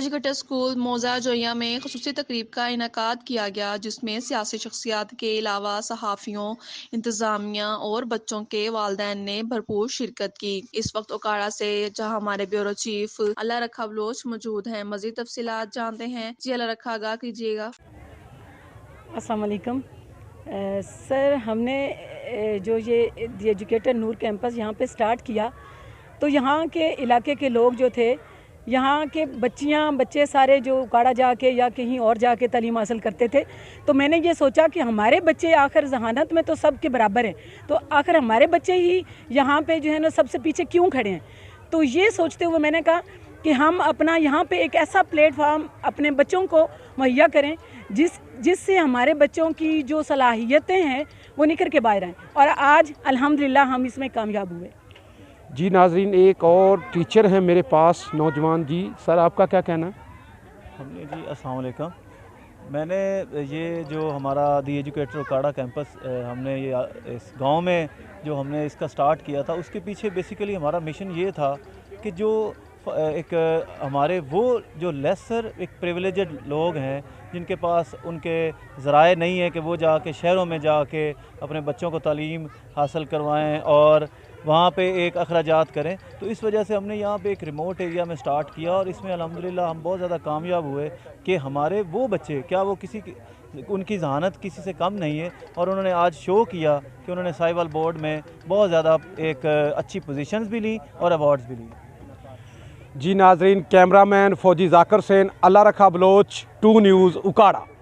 Educator school मौजा जोया में खुसूसी तकरीब का इनेकाद किया गया, जिसमें सियासी शख्सियात के अलावा सहाफ़ियों, इंतज़ामिया और बच्चों के वालिदैन ने भरपूर शिरकत की। इस वक्त ओकाड़ा से जहां हमारे ब्यूरो चीफ अल्लाह रखा बलोच मौजूद हैं, मज़ीद तफसीलात जानते हैं। जी अल्लाह रखा आगाह कीजिएगा। अस्सलाम वालेकुम। सर, हमने जो ये एजुकेटर नूर कैंपस यहाँ पे स्टार्ट किया, तो यहाँ के इलाके के लोग जो थे, यहाँ के बच्चे सारे जो उकाड़ा जाके या कहीं और जाके तालीम हासिल करते थे, तो मैंने ये सोचा कि हमारे बच्चे आखिर जहानत में तो सब के बराबर हैं, तो आखिर हमारे बच्चे ही यहाँ पे जो है ना सबसे पीछे क्यों खड़े हैं। तो ये सोचते हुए मैंने कहा कि हम अपना यहाँ पे एक ऐसा प्लेटफार्म अपने बच्चों को मुहैया करें जिससे हमारे बच्चों की जो सलाहियतें हैं वो निखर के बाहर आएँ, और आज अल्हम्दुलिल्लाह हम इसमें कामयाब हुए। जी नाजरीन, एक और टीचर हैं मेरे पास, नौजवान जी। सर, आपका क्या कहना है? हमने जी अस्सलाम वालेकुम। मैंने ये जो हमारा दी एजुकेटर उकाड़ा कैंपस हमने ये इस गांव में जो हमने इसका स्टार्ट किया था, उसके पीछे बेसिकली हमारा मिशन ये था कि जो एक हमारे वो जो लेसर एक प्रिविलेजेड लोग हैं जिनके पास उनके ज़राए नहीं है कि वो जाके शहरों में जाके अपने बच्चों को तालीम हासिल करवाएं और वहाँ पे एक अखराजात करें, तो इस वजह से हमने यहाँ पे एक रिमोट एरिया में स्टार्ट किया और इसमें अल्हम्दुलिल्लाह हम बहुत ज़्यादा कामयाब हुए कि हमारे वो बच्चे क्या वो उनकी जहानत किसी से कम नहीं है, और उन्होंने आज शो किया कि उन्होंने साहिवाल बोर्ड में बहुत ज़्यादा एक अच्छी पोजीशंस भी ली और अवार्ड्स भी ली। जी नाजरीन, कैमरामैन फौजी जाकर हुसैन, अल्लाह रखा बलोच, 2 न्यूज़ उकाड़ा।